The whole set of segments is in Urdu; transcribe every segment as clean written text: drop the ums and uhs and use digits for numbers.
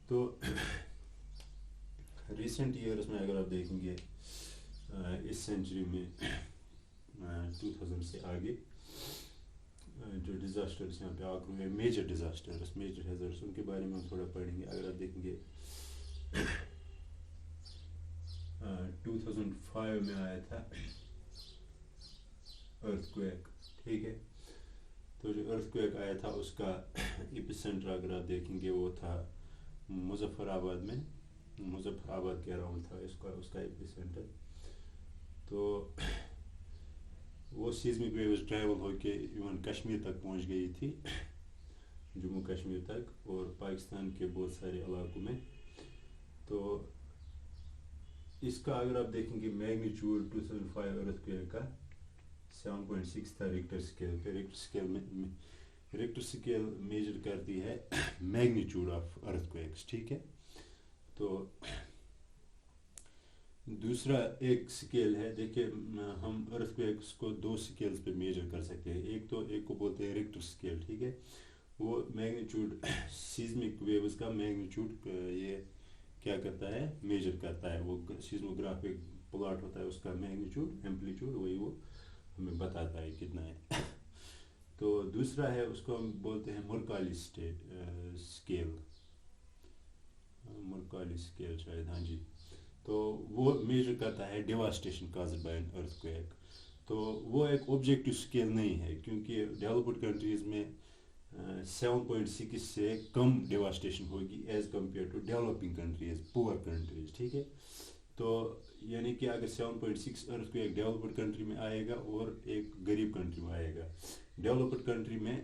تو ریسنٹ ایئرس میں اگر آپ دیکھیں گے اس سینچری میں 2000 سے آگے جو ڈیزاسٹرس یہاں پہ آگ ہوئے میجر ڈیزاسٹرس میجر ہیزرس ان کے بارے میں ہم تھوڑا پڑھیں گے. اگر آپ دیکھیں گے 2005 میں آیا تھا ارتھ کویک, ٹھیک ہے. تو جو ارتھ کویک آیا تھا اس کا ایپی سینٹر اگر آپ دیکھیں گے وہ تھا مظفر آباد میں, مظفر آباد کے اراؤنڈ تھا اس کا ایپی سینٹر. تو وہ سیزمک ویوز ٹریول ہو کے ایون کشمیر تک پہنچ گئی تھی, جموں کشمیر تک اور پاکستان کے بہت سارے علاقوں میں. تو اس کا اگر آپ دیکھیں گے میگنیچیوڈ 2005 ارتھ کویک کا 7.6 تھا ریکٹر اسکیل پہ. ریکٹر اسکیل میجر کرتی ہے میگنیچیوڈ آف ارتھ کویکس, ٹھیک ہے. تو دوسرا ایک اسکیل ہے, دیکھیے ہم ارتھ کویکس کو دو اسکیلس پہ میجر کر سکتے ہیں. ایک کو بولتے ہیں ریکٹر اسکیل, ٹھیک ہے. وہ میگنیچیوڈ سیزمک ویوز کا میگنیچیوڈ یہ کیا کرتا ہے, میجر کرتا ہے. وہ سیزموگرافک پلاٹ ہوتا ہے اس کا میگنیچیوڈ ایمپلیٹیوڈ, وہی وہ ہمیں بتاتا ہے کتنا ہے. تو دوسرا ہے اس کو ہم بولتے ہیں مرکالی اسکیل, مرکالی اسکیل شاید, ہاں جی. تو وہ میجر کرتا ہے devastation caused by an earthquake. تو وہ ایک آبجیکٹو اسکیل نہیں ہے کیونکہ ڈیولپڈ کنٹریز میں 7.6 سے کم ڈیواسٹیشن ہوگی as compare to developing countries, poor countries, ٹھیک ہے. تو یعنی کہ اگر 7.6 ارتھ کویک ڈیولپڈ کنٹری میں آئے گا اور ایک غریب کنٹری میں آئے گا, ڈیولپڈ کنٹری میں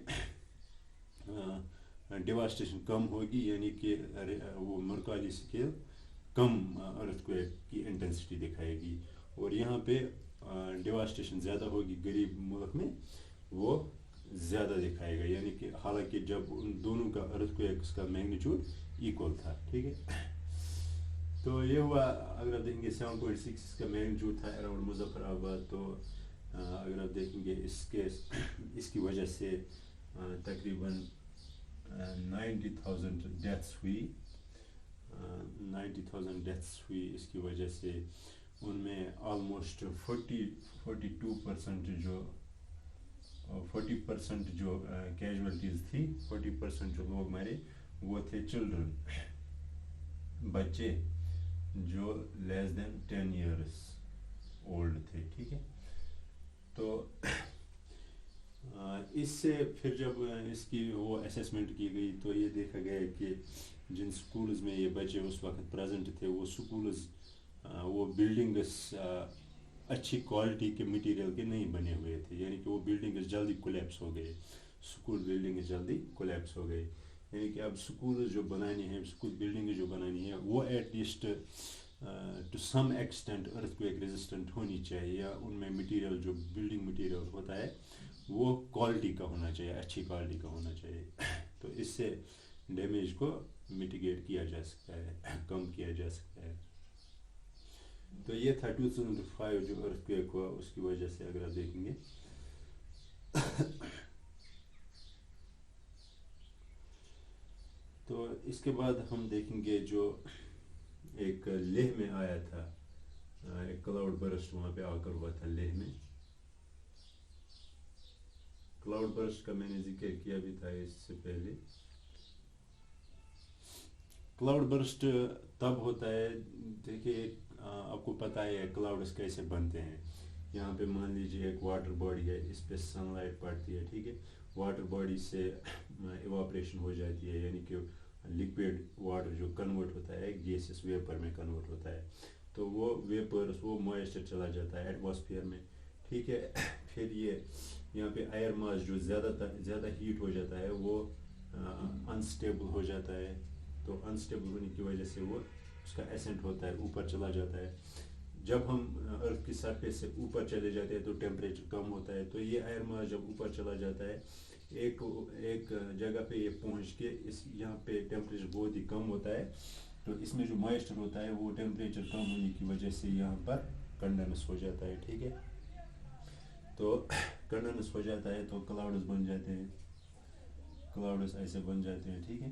ڈیواسٹیشن کم ہوگی, یعنی کہ وہ مرکالی اسکیل کم ارتھ کویک کی انٹینسٹی دکھائے گی, اور یہاں پہ ڈیواسٹیشن زیادہ ہوگی غریب ملک میں, وہ زیادہ دکھائے گا. یعنی کہ حالانکہ جب ان دونوں کا ارتھ کویکس کا میگنیچیوڈ ایکول تھا, ٹھیک ہے. تو یہ ہوا اگر آپ دیکھیں گے 7.6 کا میگنیچیوڈ تھا اراؤنڈ مظفر آباد. تو اگر آپ دیکھیں گے اس کی وجہ سے تقریباً 90,000 ڈیتھس ہوئی, 90,000 ڈیتھس ہوئی اس کی وجہ سے. ان میں آلموسٹ 42% جو 40% جو کیجویلٹیز تھی, 40% جو لوگ مرے وہ تھے چلڈرن, بچے جو لیس دین 10 ایئرس اولڈ تھے, ٹھیک ہے. تو اس سے پھر جب اس کی وہ اسیسمنٹ کی گئی تو یہ دیکھا گیا کہ جن سکولز میں یہ بچے اس وقت پریزنٹ تھے وہ سکولز وہ بلڈنگس اچھی کوالٹی کے مٹیریل کے نہیں بنے ہوئے تھے, یعنی کہ وہ بلڈنگز جلدی کولیپس ہو گئے, سکول بلڈنگز جلدی کولیپس ہو گئے. یعنی کہ اب سکولز جو بنانی ہیں, سکول بلڈنگز جو بنانی ہیں وہ at least to some extent earthquake resistant ہونی چاہیے, یا ان میں مٹیریل جو بلڈنگ مٹیریل ہوتا ہے وہ کوالٹی کا ہونا چاہیے, اچھی کوالٹی کا ہونا چاہیے. تو اس سے ڈیمیج کو میٹیگیٹ کیا جا سکتا ہے, کم کیا جا سکتا ہے. تو یہ تھا 2005 جو ارتھ کویک ہوا, اس کی وجہ سے اگر آپ دیکھیں گے تو اس کے بعد ہم دیکھیں گے جو ایک لیہ میں آیا تھا, ایک کلاؤڈ برسٹ وہاں پہ آ کر ہوا تھا لیہ میں. کلاؤڈ برسٹ کا میں نے ذکر کیا بھی تھا اس سے پہلے. کلاؤڈ برسٹ تب ہوتا ہے, دیکھیے آپ کو پتہ ہے کلاؤڈس کیسے بنتے ہیں. یہاں پہ مان لیجیے ایک واٹر باڈی ہے, اس پہ سن لائٹ پڑتی ہے, ٹھیک ہے. واٹر باڈی سے ایواپریشن ہو جاتی ہے, یعنی کہ لکوڈ واٹر جو کنورٹ ہوتا ہے گیسز ویپر میں کنورٹ ہوتا ہے. تو وہ ویپرس وہ موئسچر چلا جاتا ہے ایٹماسفیئر میں, ٹھیک ہے. پھر یہ یہاں پہ ایئر ماس جو زیادہ ہیٹ ہو جاتا ہے وہ انسٹیبل ہو جاتا ہے. تو انسٹیبل ہونے کی وجہ سے وہ اس کا ایسنٹ ہوتا ہے, اوپر چلا جاتا ہے. جب ہم ارتھ کی سرفیس سے اوپر چلے جاتے ہیں تو ٹیمپریچر کم ہوتا ہے. تو یہ ایئر ماس جب اوپر چلا جاتا ہے ایک جگہ پہ یہ پہنچ کے یہاں پہ ٹیمپریچر بہت ہی کم ہوتا ہے. تو اس میں جو موئسچر ہوتا ہے وہ ٹیمپریچر کم ہونے کی وجہ سے یہاں پر کنڈنس ہو جاتا ہے, ٹھیک ہے. تو کنڈنس ہو جاتا ہے تو کلاؤڈز بن جاتے ہیں, کلاؤڈز ایسے بن جاتے ہیں, ٹھیک ہے.